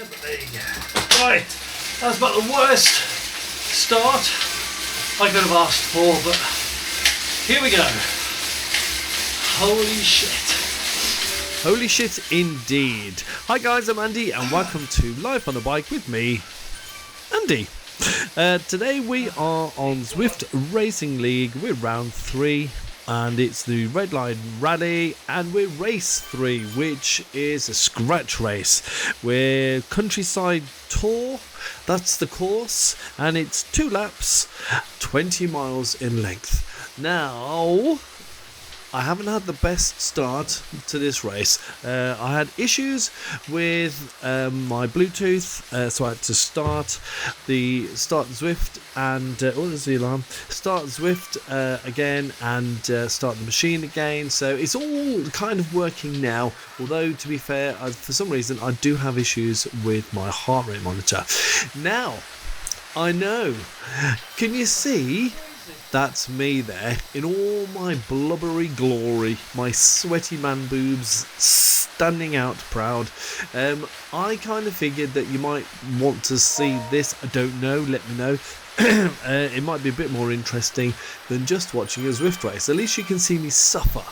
but there you go. Right, that's about the worst start I could have asked for, but here we go. Holy shit. Holy shit indeed. Hi guys, I'm Andy and welcome to Life on the Bike with me, Andy. Today we are on Zwift Racing League. We're round 3 and it's the Redline Rally and we're race 3, which is a scratch race. We're Countryside Tour, that's the course, and it's 2 laps, 20 miles in length. Now, I haven't had the best start to this race. I had issues with my Bluetooth, so I had to start Zwift and there's the alarm. Start Zwift again and start the machine again. So it's all kind of working now. Although to be fair, for some reason I do have issues with my heart rate monitor. Now, I know. Can you see? That's me there, in all my blubbery glory, my sweaty man boobs standing out proud. I kind of figured that you might want to see this. I don't know, let me know. It might be a bit more interesting than just watching a Zwift race. At least you can see me suffer,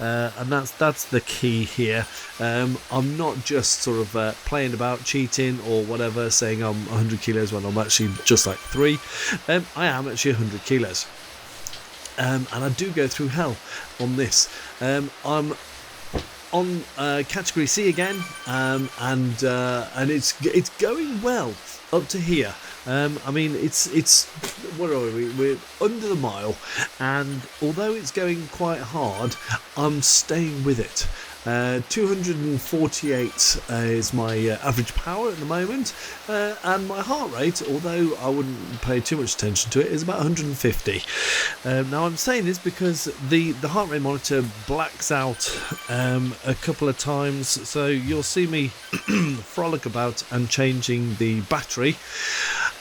and that's the key here. I'm not just sort of playing about, cheating or whatever, saying I'm 100 kilos when I'm actually just like 3. I am actually 100 kilos. And I do go through hell on this. I'm on category C again, and it's going well up to here. I mean, it's where are we? We're under the mile, and although it's going quite hard, I'm staying with it. 248 is my average power at the moment, and my heart rate, although I wouldn't pay too much attention to it, is about 150. Now I'm saying this because the heart rate monitor blacks out a couple of times, so you'll see me frolic about and changing the battery.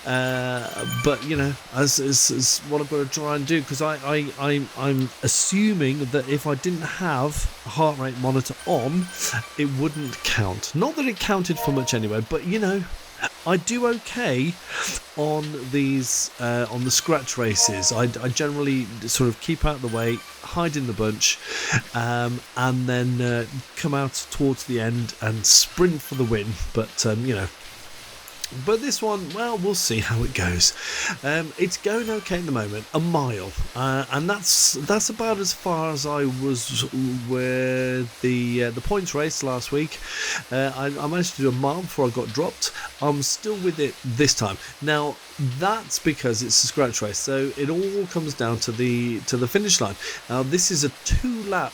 But you know, as what I've got to try and do, because I'm assuming that if I didn't have a heart rate monitor on, it wouldn't count. Not that it counted for much anyway, but you know, I do okay on these on the scratch races. I generally sort of keep out of the way, hide in the bunch, and then come out towards the end and sprint for the win. But you know. But this one, well, we'll see how it goes. It's going okay at the moment, a mile, and that's about as far as I was with the points race last week. I managed to do a mile before I got dropped. I'm still with it this time. Now that's because it's a scratch race, so it all comes down to the finish line. Now this is a 2-lap.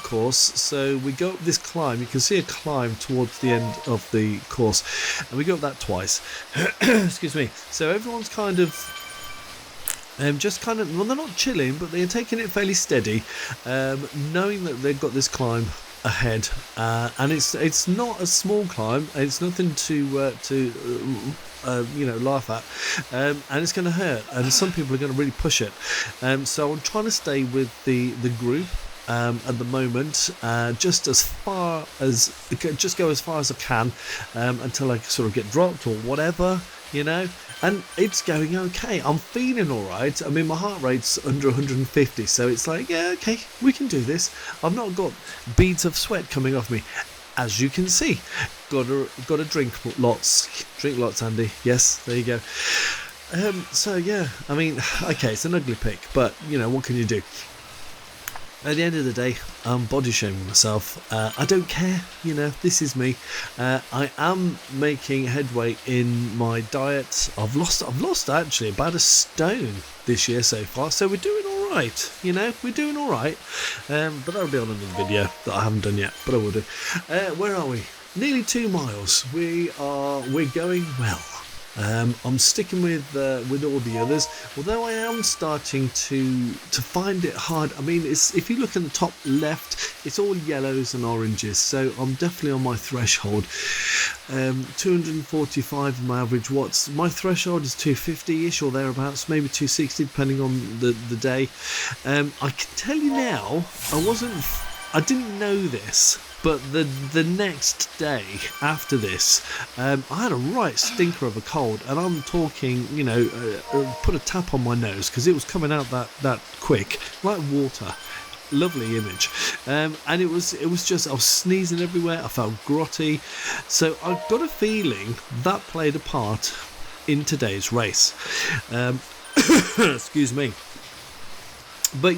Course, so we go up this climb. You can see a climb towards the end of the course, and we go up that twice. Excuse me. So everyone's kind of well, they're not chilling, but they're taking it fairly steady, knowing that they've got this climb ahead, and it's not a small climb. It's nothing to laugh at, and it's going to hurt, and some people are going to really push it. So I'm trying to stay with the group. At the moment, just go as far as I can, until I sort of get dropped or whatever, you know, and it's going okay. I'm feeling alright. I mean, my heart rate's under 150, so it's like, yeah, okay, we can do this. I've not got beads of sweat coming off me, as you can see. Gotta drink lots, Andy. Yes, there you go. So yeah, I mean, okay, it's an ugly pic, but you know, what can you do? At the end of the day, I'm body shaming myself. I don't care, you know, this is me. I am making headway in my diet. I've lost actually about a stone this year so far, so we're doing all right, you know, we're doing all right. But that'll be on another video that I haven't done yet, but I will do. Where are we? Nearly 2 miles. We're going well. I'm sticking with all the others, although I am starting to find it hard. I mean, if you look in the top left, it's all yellows and oranges, so I'm definitely on my threshold. 245 my average watts. My threshold is 250-ish or thereabouts, maybe 260 depending on the day. I can tell you now, I didn't know this, But the next day after this, I had a right stinker of a cold, and I'm talking, put a tap on my nose because it was coming out that quick, like water. Lovely image, and it was just, I was sneezing everywhere. I felt grotty, so I've got a feeling that played a part in today's race. Excuse me, but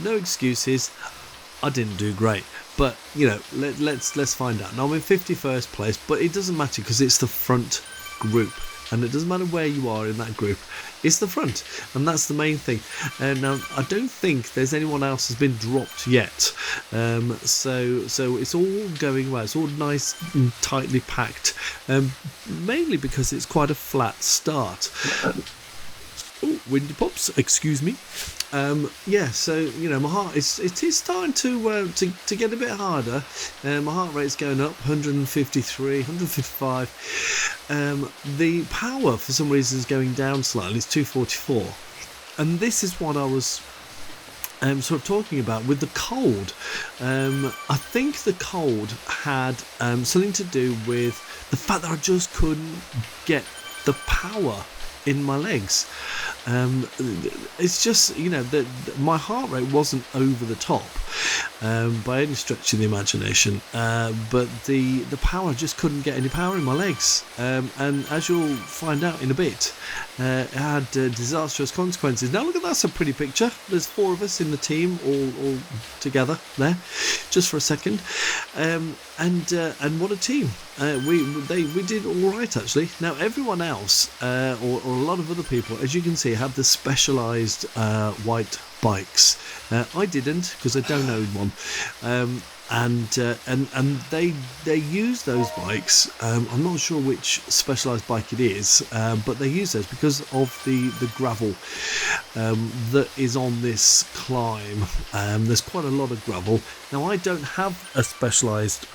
no excuses. I didn't do great, but let's find out. Now I'm in 51st place, but it doesn't matter because it's the front group, and it doesn't matter where you are in that group. It's the front, and that's the main thing. Now I don't think there's anyone else has been dropped yet, so it's all going well. It's all nice and tightly packed, mainly because it's quite a flat start. Oh, windy pops, excuse me. So my heart it is starting to get a bit harder. My heart rate's going up, 153, 155. The power for some reason is going down slightly. It's 244, and this is what I was sort of talking about with the cold. I think the cold had something to do with the fact that I just couldn't get the power in my legs. It's just that my heart rate wasn't over the top by any stretch of the imagination, but the power, just couldn't get any power in my legs, and as you'll find out in a bit, it had disastrous consequences. Now look at that, that's a pretty picture. There's 4 of us in the team all together there, just for a second, and what a team. We did all right actually. Now everyone else, or a lot of other people, as you can see, have the specialised white bikes. I didn't, because I don't own one, and they use those bikes. I'm not sure which specialised bike it is, but they use those because of the gravel that is on this climb. There's quite a lot of gravel. Now I don't have a specialised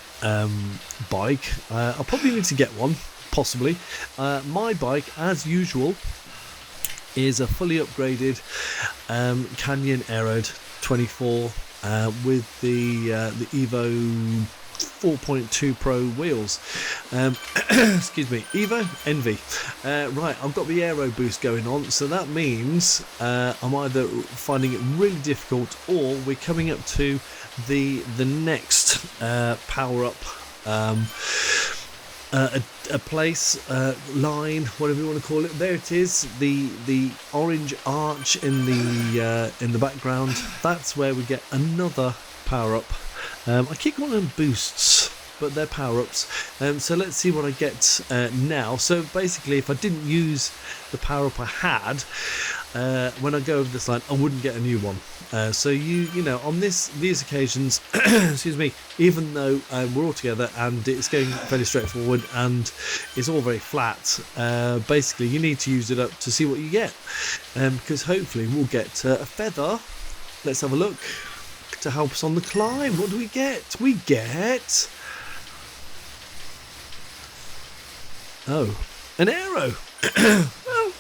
bike. I'll probably need to get one, possibly. My bike, as usual, is a fully upgraded Canyon Aeroed 24 with the Evo 4.2 Pro wheels. Excuse me, Evo Envy. Right, I've got the aero boost going on, so that means I'm either finding it really difficult, or we're coming up to the next power up. A place, line, whatever you want to call it. There it is, the orange arch in the background. That's where we get another power up. I keep calling them boosts, but they're power ups. So let's see what I get now. So basically, if I didn't use the power up I had, when I go over this line, I wouldn't get a new one. So on these occasions, excuse me, even though we're all together and it's going fairly straightforward and it's all very flat, basically you need to use it up to see what you get, because hopefully we'll get a feather. Let's have a look to help us on the climb. What do we get? We get an arrow. Well,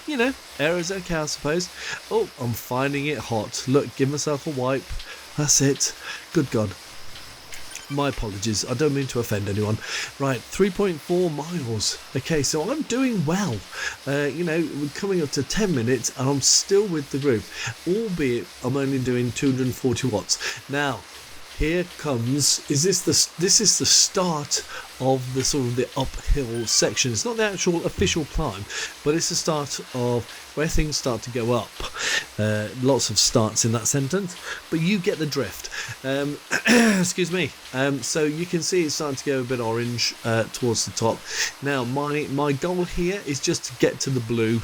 aero's okay, I suppose. Oh, I'm finding it hot. Look, give myself a wipe. That's it. Good God. My apologies. I don't mean to offend anyone. Right, 3.4 miles. Okay, so I'm doing well. We're coming up to 10 minutes and I'm still with the group, albeit I'm only doing 240 watts. Now, here comes, this is the start of the sort of the uphill section. It's not the actual official climb, but it's the start of where things start to go up. Lots of starts in that sentence, but you get the drift. Excuse me. So you can see it's starting to go a bit orange towards the top. Now my goal here is just to get to the blue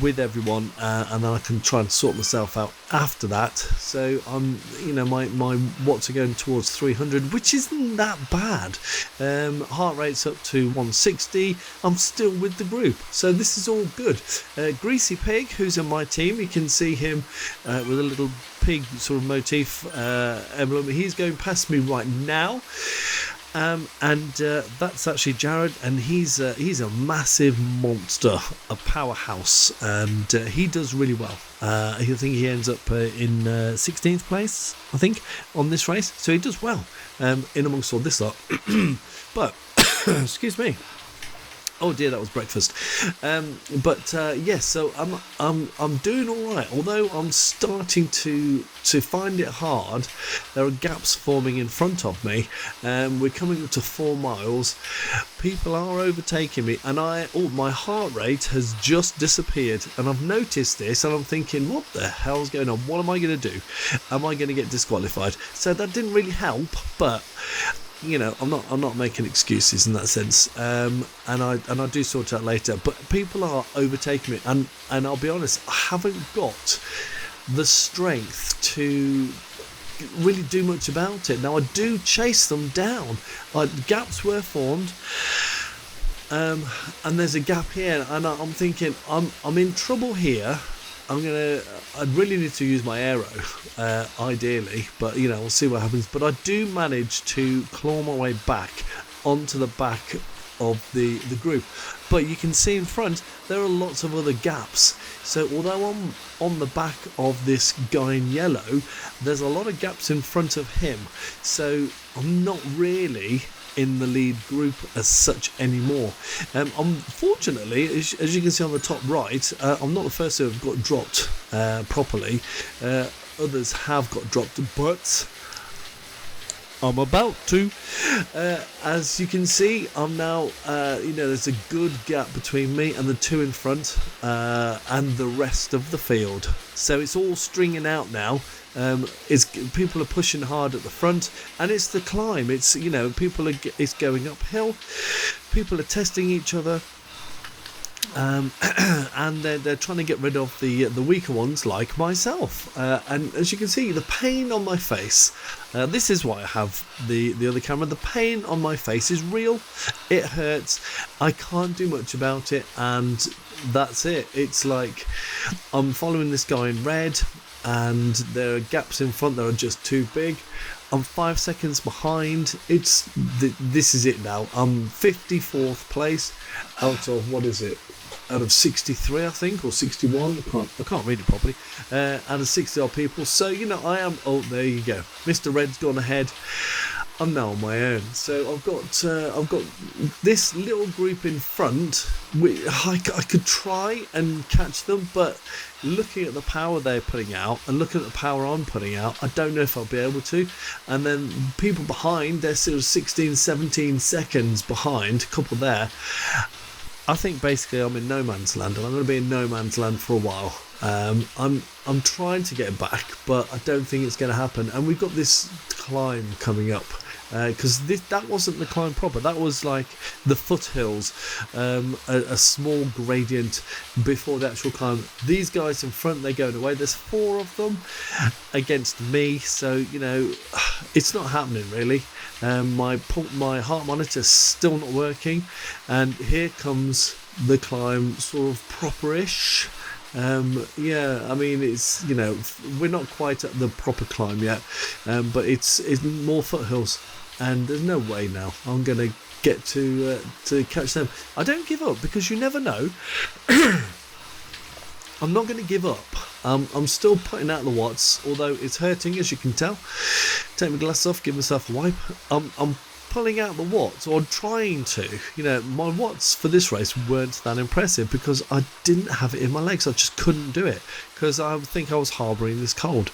with everyone, and then I can try and sort myself out after that. So I'm, my watts are going towards 300, which isn't that bad. Heart rate's up to 160. I'm still with the group, so this is all good. Greasy Pig, who's in my team, you can see him with a little pig sort of motif emblem. He's going past me right now. And that's actually Jared, and he's a massive monster, a powerhouse, and he does really well. I think he ends up in 16th place, I think, on this race, so he does well in amongst all this lot. But excuse me. Oh dear, that was breakfast. Yes, so I'm doing all right. Although I'm starting to find it hard. There are gaps forming in front of me. We're coming up to 4 miles. People are overtaking me, and my heart rate has just disappeared. And I've noticed this, and I'm thinking, what the hell's going on? What am I going to do? Am I going to get disqualified? So that didn't really help, but. I'm not making excuses in that sense, and I do sort out later. But people are overtaking me, and I'll be honest, I haven't got the strength to really do much about it. Now I do chase them down. Gaps were formed, and there's a gap here, and I'm thinking I'm in trouble here. I really need to use my aero, ideally, but we'll see what happens. But I do manage to claw my way back onto the back of the group. But you can see in front there are lots of other gaps. So although I'm on the back of this guy in yellow, there's a lot of gaps in front of him. So I'm not really in the lead group as such anymore. Unfortunately, as you can see on the top right, I'm not the first to have got dropped properly. Others have got dropped, but I'm about to. As you can see, I'm now, there's a good gap between me and the 2 in front and the rest of the field. So it's all stringing out now. People are pushing hard at the front, and it's the climb. It's it's going uphill. People are testing each other, and they're trying to get rid of the weaker ones like myself. And as you can see, the pain on my face. This is why I have the other camera. The pain on my face is real. It hurts. I can't do much about it, and that's it. It's like I'm following this guy in red. And there are gaps in front that are just too big. I'm 5 seconds behind. This is it now. I'm 54th place out of, what is it? Out of 63, I think, or 61. I can't read it properly. Out of 60 odd people. So I am. Oh, there you go. Mr. Red's gone ahead. I'm now on my own. So I've got this little group in front. I could try and catch them, but looking at the power they're putting out and looking at the power I'm putting out, I don't know if I'll be able to. And then people behind, they're sort of 16, 17 seconds behind, a couple there. I think basically I'm in no man's land, and I'm going to be in no man's land for a while. I'm trying to get back, but I don't think it's going to happen. And we've got this climb coming up. Because that wasn't the climb proper, that was like the foothills, a small gradient before the actual climb. These guys in front, they're going away. There's 4 of them against me, so it's not happening really. My heart monitor's still not working, and here comes the climb, sort of proper-ish. It's we're not quite at the proper climb yet, but it's more foothills, and there's no way now I'm gonna get to catch them. I don't give up, because you never know. I'm not going to give up. I'm still putting out the watts, although it's hurting, as you can tell. Take my glasses off, give myself a wipe. I'm pulling out the watts, or trying to. My watts for this race weren't that impressive because I didn't have it in my legs. I just couldn't do it because I think I was harbouring this cold.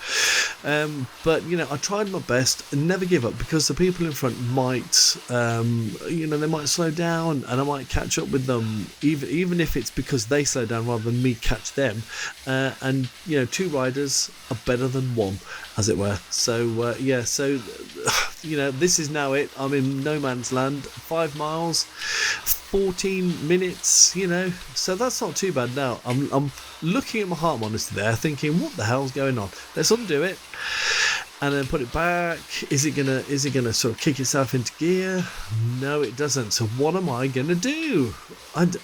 But I tried my best and never give up, because the people in front might, they might slow down, and I might catch up with them, even if it's because they slow down rather than me catch them. And 2 riders are better than 1, as it were. So this is now it. I'm in no man's land. 5 miles, 14 minutes. So that's not too bad now. I'm looking at my heart monitor there, thinking, what the hell's going on? Let's undo it. and then put it back. Is it gonna sort of kick itself into gear? No, it doesn't. So what am I gonna do? And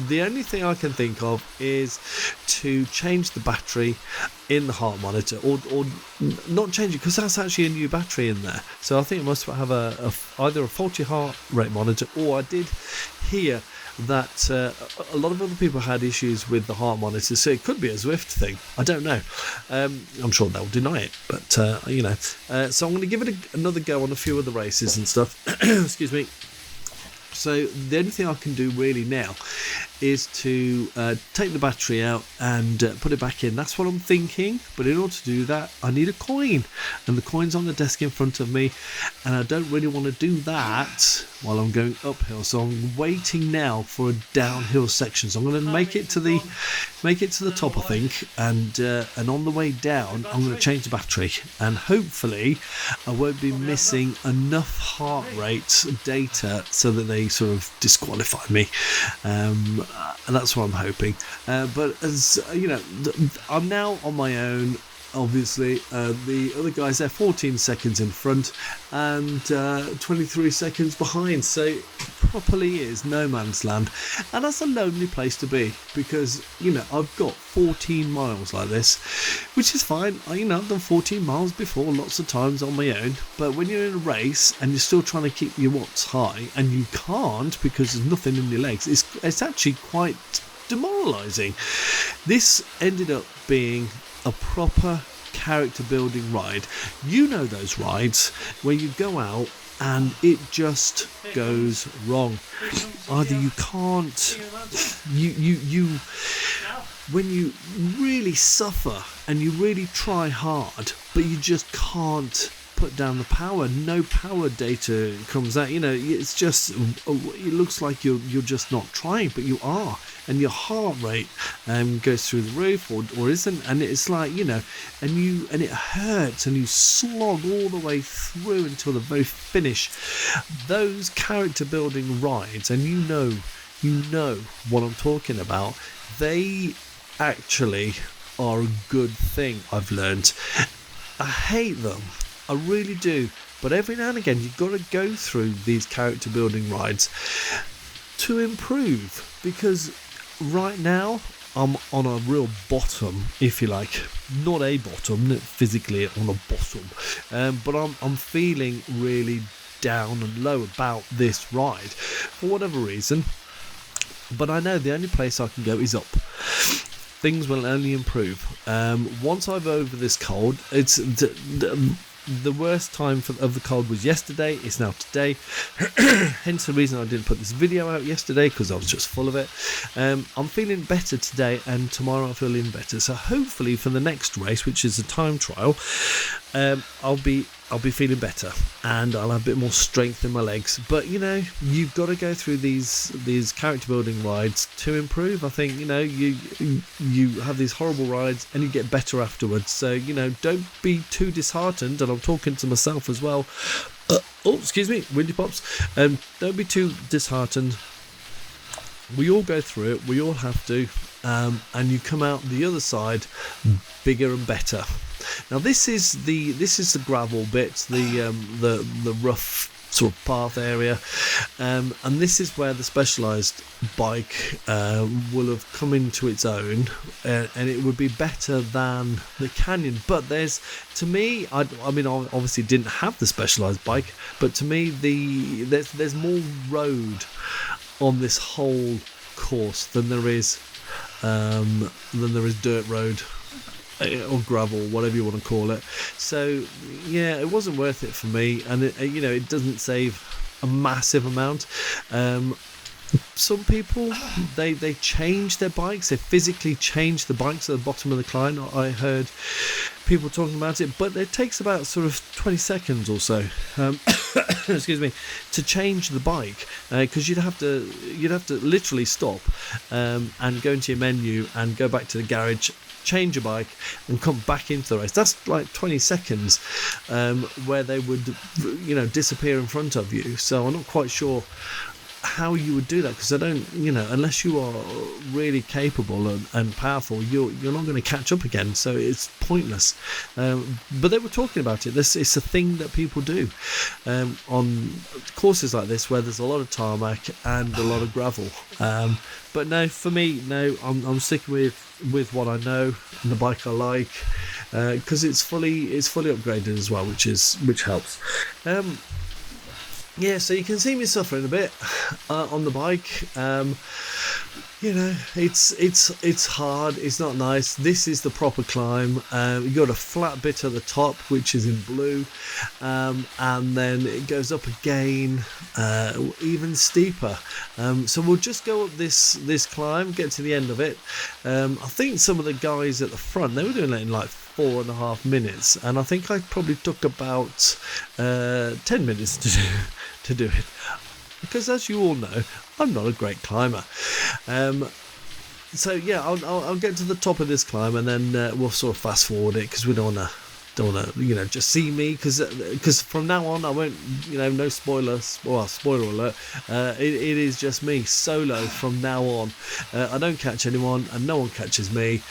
the only thing I can think of is to change the battery in the heart monitor, or not change it, because that's actually a new battery in there. So I think it must have either a faulty heart rate monitor, or I did hear that a lot of other people had issues with the heart monitor, so it could be a Zwift thing. I don't know. I'm sure they'll deny it, but so I'm going to give it another go on a few of the races and stuff. Excuse me. So the only thing I can do really now is to take the battery out and put it back in. That's what I'm thinking. But in order to do that, I need a coin, and the coin's on the desk in front of me, and I don't really want to do that while I'm going uphill. So I'm waiting now for a downhill section. So I'm going to make it to the top, I think, and on the way down, I'm going to change the battery, and hopefully I won't be missing enough heart rate data so that they sort of disqualify me. And that's what I'm hoping. But as you know, I'm now on my own. Obviously, the other guys, they're 14 seconds in front and 23 seconds behind. So it properly is no man's land, and that's a lonely place to be, because I've got 14 miles like this, which is fine. I've done 14 miles before lots of times on my own, but when you're in a race and you're still trying to keep your watts high and you can't because there's nothing in your legs, it's actually quite demoralising. This ended up being a proper character building ride. Those rides where you go out and it just goes wrong. Either you can't, you when you really suffer and you really try hard, but you just can't put down the power. No power data comes out. It's just, it looks like you're just not trying, but you are, and your heart rate goes through the roof or isn't, and it's like and it hurts, and you slog all the way through until the very finish. Those character building rides, and you know what I'm talking about, they actually are a good thing. I've learned. I hate them, I really do, but every now and again you've got to go through these character building rides to improve, because right now I'm on a real bottom, if you like. Not a bottom, not physically on a bottom, but I'm feeling really down and low about this ride for whatever reason. But I know the only place I can go is up. Things will only improve. Once I'm over this cold, it's the worst time of the cold was yesterday. It's now today. Hence the reason I didn't put this video out yesterday, because I was just full of it. I'm feeling better today, and tomorrow I'll feel even better. So hopefully for the next race, which is a time trial, I'll be feeling better, and I'll have a bit more strength in my legs. But you've got to go through these character building rides to improve. I think you have these horrible rides and you get better afterwards. So don't be too disheartened, and I'm talking to myself as well. Excuse me, windy pops. Don't be too disheartened. We all go through it. We all have to, and you come out the other side bigger and better. Now this is the gravel bit, the rough sort of path area, and this is where the Specialized bike will have come into its own, and it would be better than the Canyon. But to me, I obviously didn't have the Specialized bike, but to me there's more road on this whole course than there is dirt road or gravel, whatever you want to call it. So yeah, it wasn't worth it for me, and it doesn't save a massive amount. Some people they change their bikes, they physically change the bikes at the bottom of the climb. I heard people talking about it, but it takes about sort of 20 seconds or so excuse me, to change the bike, because you'd have to literally stop and go into your menu and go back to the garage, change your bike and come back into the race. That's like 20 seconds where they would disappear in front of you. So I'm not quite sure how you would do that, because I don't, unless you are really capable and powerful, you're not going to catch up again, so it's pointless. But they were talking about it. It's a thing that people do on courses like this where there's a lot of tarmac and a lot of gravel. But no, for me, no, I'm sticking with what I know and the bike I like, because it's fully upgraded as well, which helps. Yeah, so you can see me suffering a bit on the bike. It's hard. It's not nice. This is the proper climb. You've got a flat bit at the top, which is in blue, and then it goes up again, even steeper. So we'll just go up this climb, get to the end of it. I think some of the guys at the front, they were doing it in like 4.5 minutes, and I think I probably took about 10 minutes to do it, because as you all know, I'm not a great climber. So yeah, I'll get to the top of this climb, and then we'll sort of fast forward it, because we don't want to just see me, because from now on I won't, no spoilers. Well, spoiler alert, it is just me solo from now on. I don't catch anyone and no one catches me.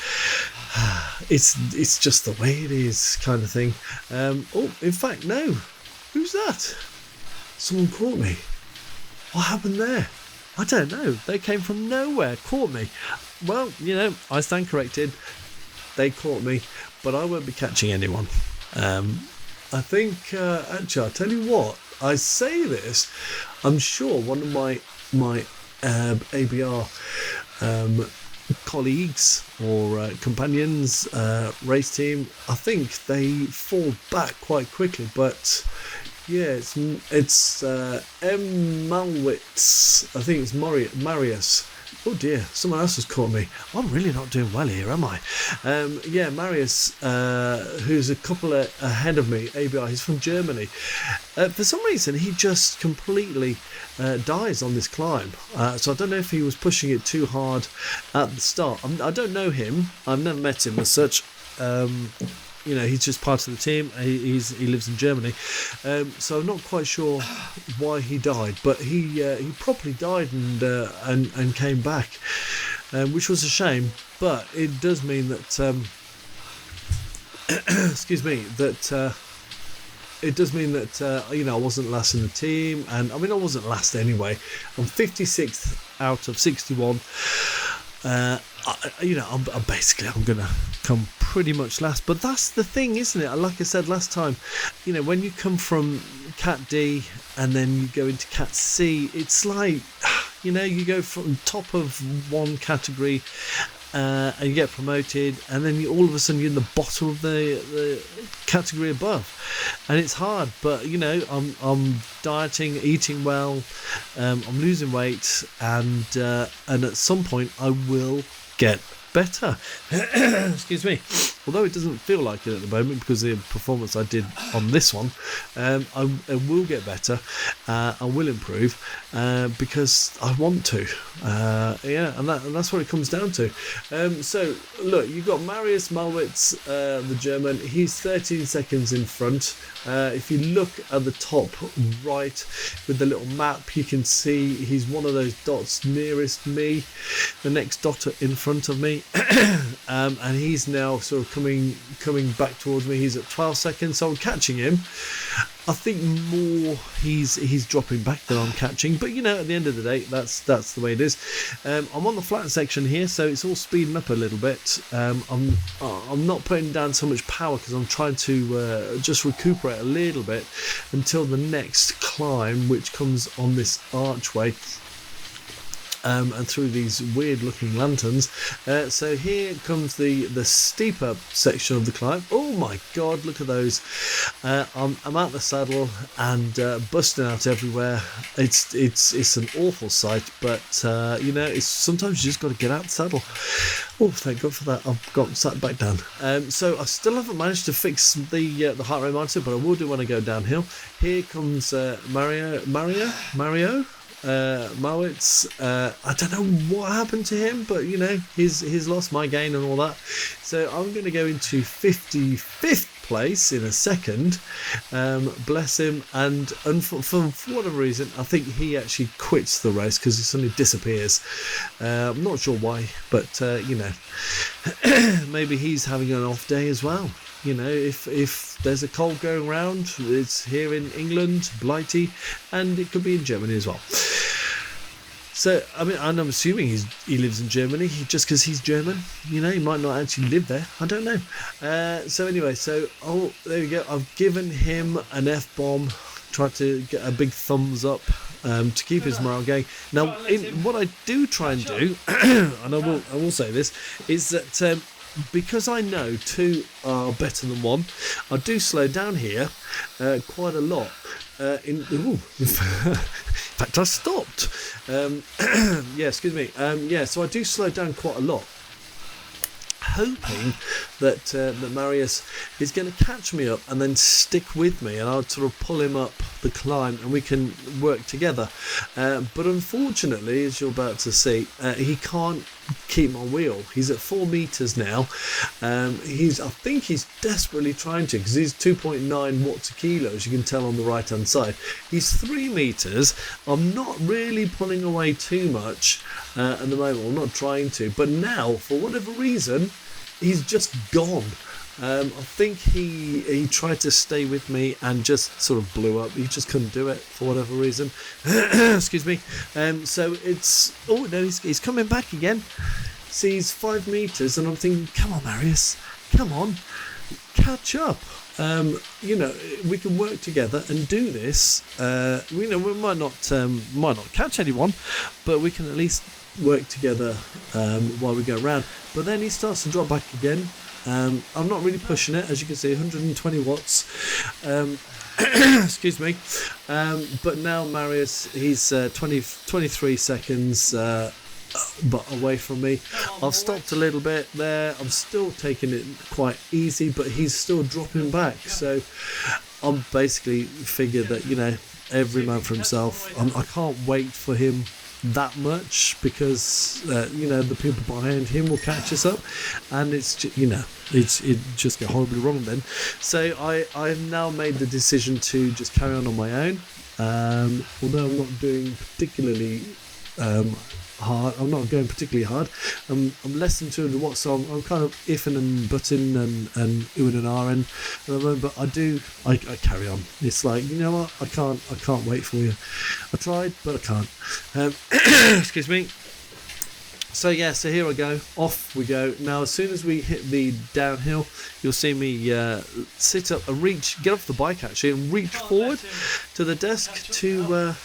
It's just the way it is, kind of thing. In fact, no, who's that? Someone caught me. What happened there? I don't know. They came from nowhere, caught me. Well, I stand corrected. They caught me, but I won't be catching anyone. I think, actually, I'll tell you what, I say this, I'm sure one of my ABR colleagues or companions, race team, I think they fall back quite quickly, but yeah, it's M. Malwitz. I think it's Marius. Oh dear, someone else has caught me. I'm really not doing well here, am I? Yeah, Marius, who's a couple ahead of me, ABR, he's from Germany. For some reason, he just completely dies on this climb. So I don't know if he was pushing it too hard at the start. I don't know him. I've never met him as such. He's just part of the team. He lives in Germany, so I'm not quite sure why he died, but he properly died and came back, which was a shame. But it does mean that excuse me, that it does mean that I wasn't last in the team, and I mean I wasn't last anyway. I'm 56th out of 61. I'm gonna come pretty much last, but that's the thing, isn't it? Like I said last time, when you come from Cat D and then you go into Cat C, it's like, you go from top of one category and you get promoted, and then all of a sudden you're in the bottom of the category above, and it's hard. But I'm dieting, eating well, I'm losing weight, and at some point I will get better. Excuse me. Although it doesn't feel like it at the moment because of the performance I did on this one, I will get better. I will improve because I want to. And that's what it comes down to. So look, you've got Marius Malwitz, the German. He's 13 seconds in front. If you look at the top right with the little map, you can see he's one of those dots nearest me, the next dot in front of me. And he's now sort of coming back towards me. He's at 12 seconds, so I'm catching him. I think more he's dropping back than I'm catching, but at the end of the day, that's the way it is. I'm on the flat section here, so it's all speeding up a little bit. I'm not putting down so much power because I'm trying to just recuperate a little bit until the next climb, which comes on this archway. And through these weird looking lanterns. So here comes the steeper section of the climb. Oh my god, look at those. I'm out the saddle and busting out everywhere. It's an awful sight, but it's sometimes you just got to get out the saddle. Oh, thank god for that. I've got sat back down. So I still haven't managed to fix the heart rate monitor, but I will do when I go downhill. Here comes Mario Malwitz. I don't know what happened to him, but he's lost my gain and all that. So I'm going to go into 55th place in a second. Bless him. And for whatever reason, I think he actually quits the race because he suddenly disappears. I'm not sure why, but maybe he's having an off day as well. If there's a cold going around, it's here in England, blighty, and it could be in Germany as well. So, and I'm assuming he lives in Germany just because he's German. He might not actually live there. I don't know. So anyway, there we go. I've given him an F-bomb. Tried to get a big thumbs up to keep his morale going. Now, what I do try and do, and I will say this, is that because I know two are better than one, I do slow down here quite a lot. In fact, I stopped. Excuse me. So I do slow down quite a lot, hoping that Marius is going to catch me up and then stick with me, and I'll sort of pull him up the climb and we can work together. But unfortunately, as you're about to see, he can't keep my wheel. He's at 4 meters now. I think he's desperately trying to, because he's 2.9 watts a kilo, as you can tell on the right hand side. He's 3 meters. I'm not really pulling away too much at the moment. I'm not trying to, but now for whatever reason he's just gone. I think he tried to stay with me and just sort of blew up. He just couldn't do it for whatever reason. Excuse me. So it's... Oh, no, he's coming back again. See, he's 5 meters, and I'm thinking, come on, Marius. Come on. Catch up. We can work together and do this. We might not catch anyone, but we can at least work together while we go around. But then he starts to drop back again. I'm not really pushing it, as you can see, 120 watts. Excuse me. But now Marius, he's 23 seconds but away from me. I've stopped a little bit there. I'm still taking it quite easy, but he's still dropping back. So I'm basically figured that, every man for himself. I can't wait for him that much, because the people behind him will catch us up, and it just get horribly wrong then. So I've now made the decision to just carry on my own, although I'm not doing particularly hard. I'm not going particularly hard. I'm less than 200 watts, so I'm kind of ifing and butting and oohing and ahhing at the moment, but I carry on. It's like, you know what, I can't wait for you. I tried, but I can't. Excuse me. So here I go. Off we go. Now, as soon as we hit the downhill, you'll see me sit up and get off the bike actually, and reach forward to the desk to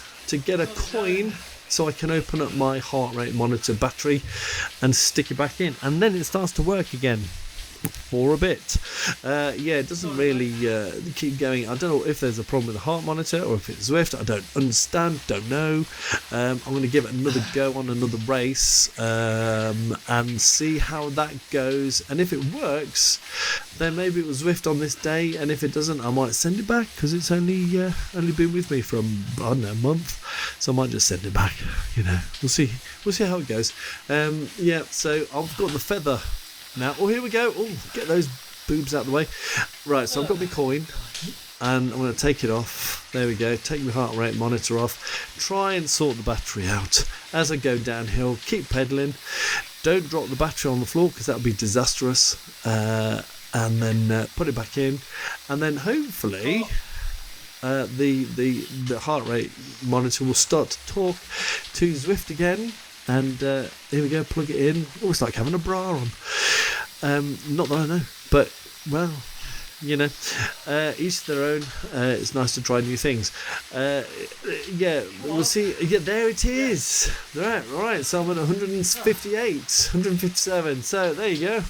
get a coin, so I can open up my heart rate monitor battery and stick it back in, and then it starts to work again for a bit. It doesn't really keep going. I don't know if there's a problem with the heart monitor or if it's Zwift. I don't understand, don't know. I'm going to give it another go on another race and see how that goes, and if it works, then maybe it was Zwift on this day, and if it doesn't, I might send it back, because it's only been with me for a month, so I might just send it back. We'll see how it goes. So I've got the feather now. Oh, here we go. Oh, get those boobs out of the way. Right, so I've got my coin, and I'm going to take it off. There we go. Take my heart rate monitor off. Try and sort the battery out as I go downhill. Keep pedaling. Don't drop the battery on the floor, because that would be disastrous. And then put it back in, and then hopefully the heart rate monitor will start to talk to Zwift again. And here we go, plug it in. Oh, it's like having a bra on. Not that I know, but well, each their own. It's nice to try new things. We'll see. Yeah, there it is. Right. So I'm at 158, 157. So there you go.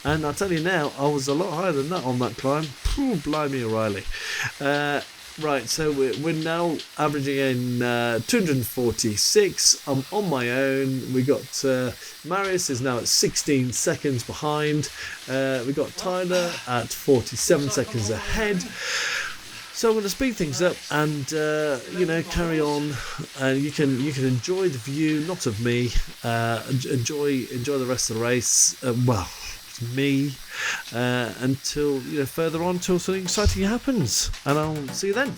And I'll tell you now, I was a lot higher than that on that climb. Blimey O'Reilly. Right, so we're now averaging in 246. I'm on my own. We got Marius is now at 16 seconds behind. We got Tyler at 47 seconds ahead. So I'm going to speed things up and carry on. You can enjoy the view, not of me. Enjoy the rest of the race. me until further on, till something exciting happens, and I'll see you then.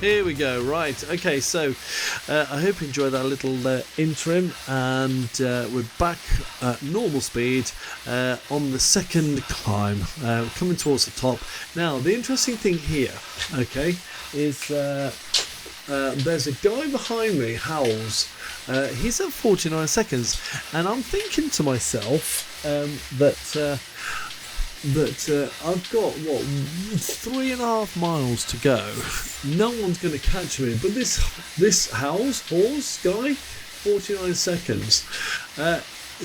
Here we go. Right. Okay. So I hope you enjoyed that little interim, and we're back at normal speed on the second climb, coming towards the top. Now, the interesting thing here, okay, is there's a guy behind me, Howls. He's at 49 seconds, and I'm thinking to myself that I've got 3.5 miles to go. No one's going to catch me, but this horse guy, 49 seconds.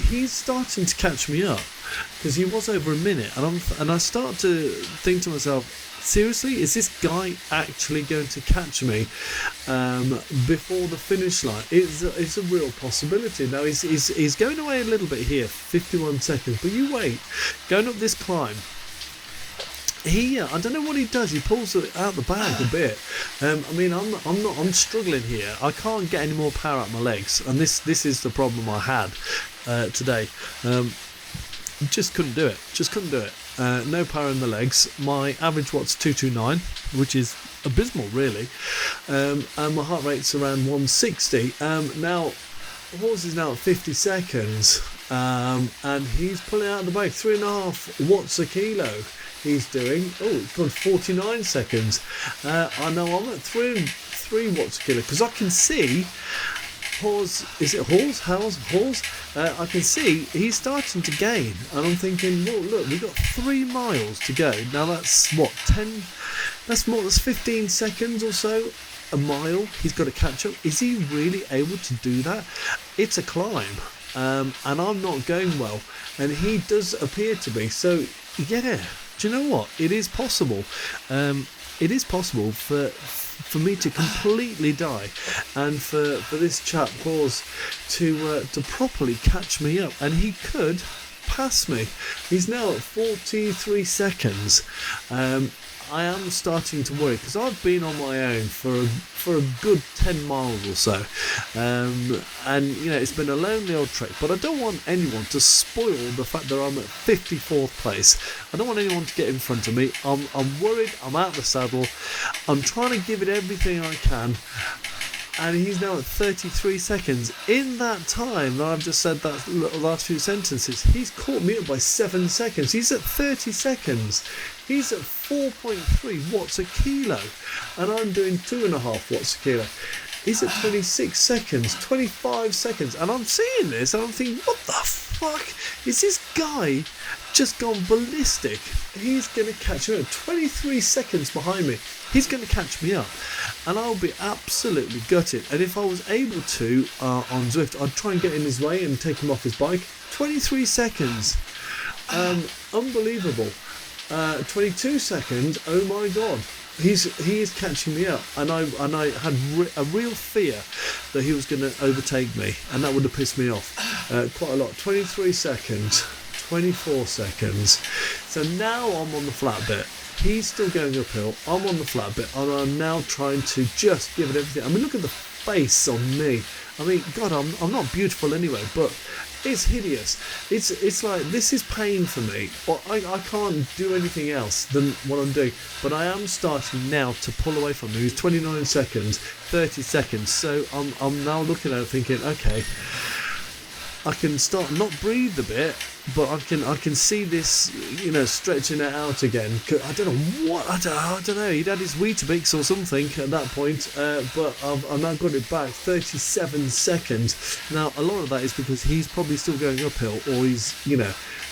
He's starting to catch me up because he was over a minute, and I start to think to myself, seriously, is this guy actually going to catch me before the finish line? It's a real possibility. Now he's going away a little bit here, 51 seconds. But you wait, going up this climb. I don't know what he does. He pulls it out the bag a bit. I'm struggling here. I can't get any more power out my legs, and this is the problem I had today. Just couldn't do it. No power in the legs. My average watt's 229, which is abysmal, really. And my heart rate's around 160. Now, the horse is now at 50 seconds, and he's pulling out the bag 3.5 watts a kilo. He's doing. Oh, it's gone 49 seconds. I know I'm at 3 watts a kilo because I can see. Is it Hawes? I can see he's starting to gain, and I'm thinking, well, look, we've got 3 miles to go. Now that's what, 10? That's 15 seconds or so a mile. He's got to catch up. Is he really able to do that? It's a climb, and I'm not going well, and he does appear to be. So yeah, do you know what? It is possible. It is possible for me to completely die, and for this chap Hawes to properly catch me up, and he could pass me. He's now at 43 seconds. I am starting to worry because I've been on my own for a good 10 miles or so, and it's been a lonely old trek. But I don't want anyone to spoil the fact that I'm at 54th place. I don't want anyone to get in front of me. I'm worried. I'm out of the saddle. I'm trying to give it everything I can. And he's now at 33 seconds. In that time that I've just said that last few sentences, he's caught me up by 7 seconds. He's at 30 seconds. He's at 4.3 watts a kilo. And I'm doing 2.5 watts a kilo. He's at 26 seconds, 25 seconds. And I'm seeing this and I'm thinking, what the fuck? Is this guy just gone ballistic? He's going to catch me up. 23 seconds behind me. He's going to catch me up. And I'll be absolutely gutted. And if I was able to, on Zwift, I'd try and get in his way and take him off his bike. 23 seconds. Unbelievable. 22 seconds. Oh my God. He is catching me up. And I had a real fear that he was going to overtake me. And that would have pissed me off quite a lot. 23 seconds. 24 seconds. So now I'm on the flat bit. He's still going uphill. I'm on the flat bit, and I'm now trying to just give it everything. I mean, look at the face on me. I mean, God, I'm not beautiful anyway, but it's hideous. It's like, this is pain for me. But I can't do anything else than what I'm doing. But I am starting now to pull away from him. He's 29 seconds, 30 seconds. So I'm now looking at it thinking, okay, I can start not breathe a bit, but I can see this, stretching it out again. I don't know what, I don't know. He'd had his Weetabix or something at that point, but I've now got it back. 37 seconds. Now a lot of that is because he's probably still going uphill, or he's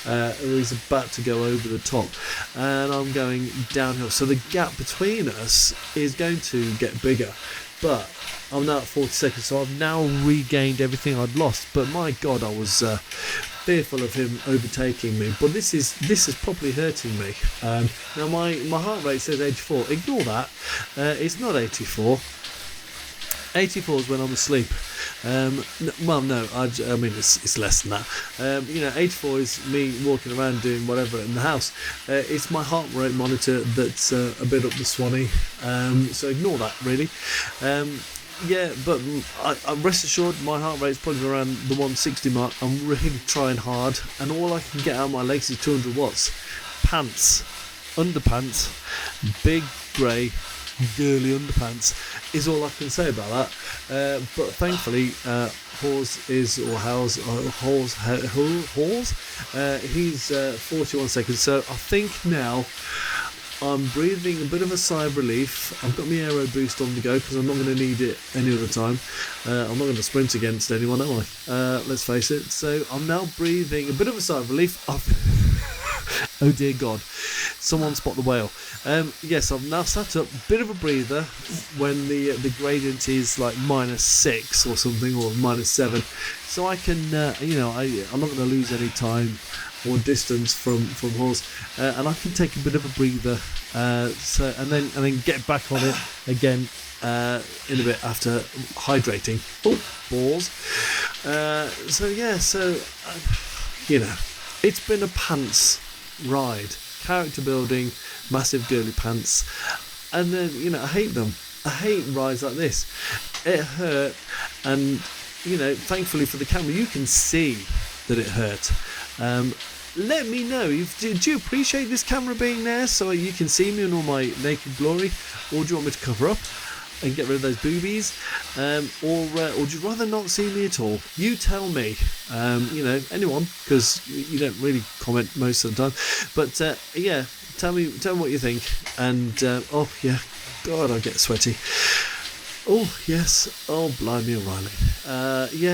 about to go over the top, and I'm going downhill. So the gap between us is going to get bigger, but I'm now at 40 seconds, so I've now regained everything I'd lost. But my God, I was fearful of him overtaking me. But this is properly hurting me. Now my heart rate says 84. Ignore that. It's not 84. 84 is when I'm asleep. I mean it's less than that. 84 is me walking around doing whatever in the house. It's my heart rate monitor that's a bit up the swanny. So ignore that, really. But I rest assured my heart rate's probably around the 160 mark. I'm really trying hard, and all I can get out of my legs is 200 watts. Pants, underpants, big grey girly underpants is all I can say about that. But thankfully, Hawes is, or Howes, he's 41 seconds. So I think now I'm breathing a bit of a sigh of relief. I've got my aero boost on the go because I'm not going to need it any other time. I'm not going to sprint against anyone, am I? Let's face it. So I'm now breathing a bit of a sigh of relief. Oh dear God, someone spot the whale. Yes, I've now sat up, bit of a breather when the gradient is like -6 or something, or -7, so I can I'm not going to lose any time or distance from Horse, and I can take a bit of a breather, and then get back on it again in a bit after hydrating. Oh, balls. It's been a pants ride, character building, massive girly pants, and then I hate them. I hate rides like this. It hurt, and thankfully for the camera you can see that it hurt. Let me know, do you appreciate this camera being there so you can see me in all my naked glory, or do you want me to cover up and get rid of those boobies, or would you rather not see me at all? You tell me. Anyone, because you don't really comment most of the time, but tell me what you think. And God, I get sweaty. Oh yes, oh blimey O'Reilly.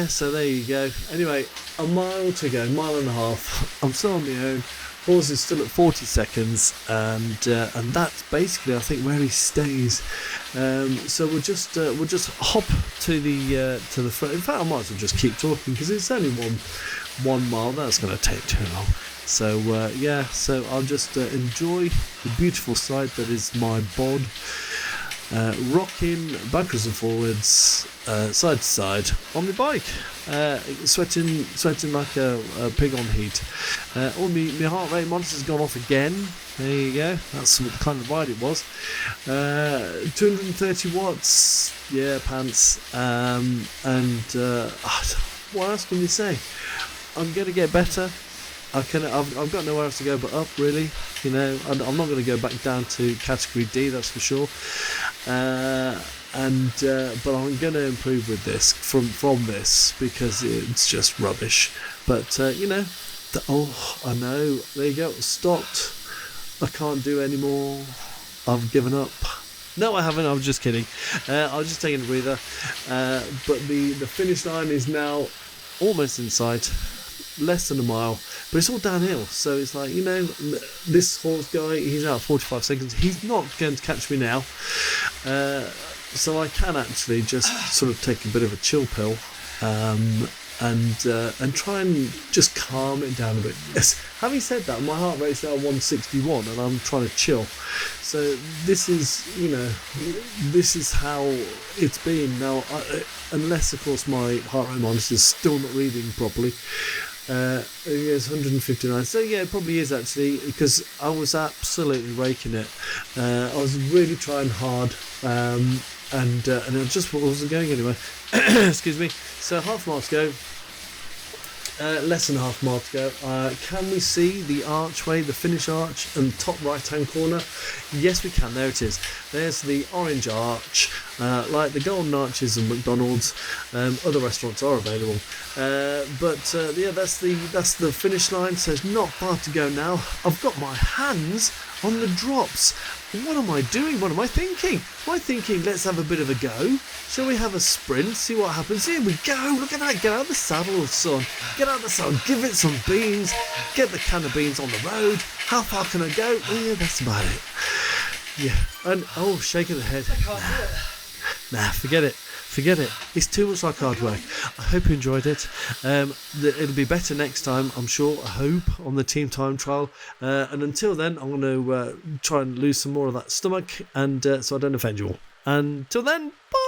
So there you go. Anyway, a mile to go, mile and a half. I'm still on my own. Horse is still at 40 seconds, and that's basically, I think, where he stays. So we'll just hop to the front. In fact, I might as well just keep talking because it's only one mile. That's going to take too long. So so I'll just enjoy the beautiful sight that is my bod, rocking backwards and forwards, side to side on my bike, sweating like a pig on heat. My heart rate monitor's gone off again. There you go. That's what kind of ride it was. 230 watts. Yeah, pants. What else can you say? I'm gonna get better. I've got nowhere else to go but up, really. I'm not going to go back down to category D, that's for sure. But I'm going to improve with this from this because it's just rubbish. But I know. There you go. Stopped. I can't do anymore. I've given up. No, I haven't. I was just kidding. I was just taking a breather. But the finish line is now almost in sight. Less than a mile, but it's all downhill, so it's like, this horse guy, he's out 45 seconds, he's not going to catch me now, so I can actually just sort of take a bit of a chill pill, and try and just calm it down a bit. Yes, having said that, my heart rate's now 161 and I'm trying to chill, so this is how it's been now, unless of course my heart rate monitor is still not reading properly. It's 159, so yeah, it probably is actually, because I was absolutely raking it. I was really trying hard, and I just wasn't going anywhere. Excuse me. So half mile to go, less than half mile to go. Can we see the archway, the finish arch, and top right hand corner? Yes, we can. There it is. There's the orange arch, like the golden arches of McDonald's. Other restaurants are available, that's the finish line. So it's not far to go now. I've got my hands on the drops. What am I doing? What am I thinking? Am I thinking, let's have a bit of a go? Shall we have a sprint? See what happens? Here we go. Look at that. Get out of the saddle, son. Get out of the saddle. Give it some beans. Get the can of beans on the road. How far can I go? Oh, yeah, that's about it. Yeah. And, shaking the head. I can't do it. Nah, forget it. Forget it. It's too much like hard work. I hope you enjoyed it. It'll be better next time, I'm sure. I hope, on the team time trial. And until then, I'm going to try and lose some more of that stomach, and so I don't offend you all. Until then, bye.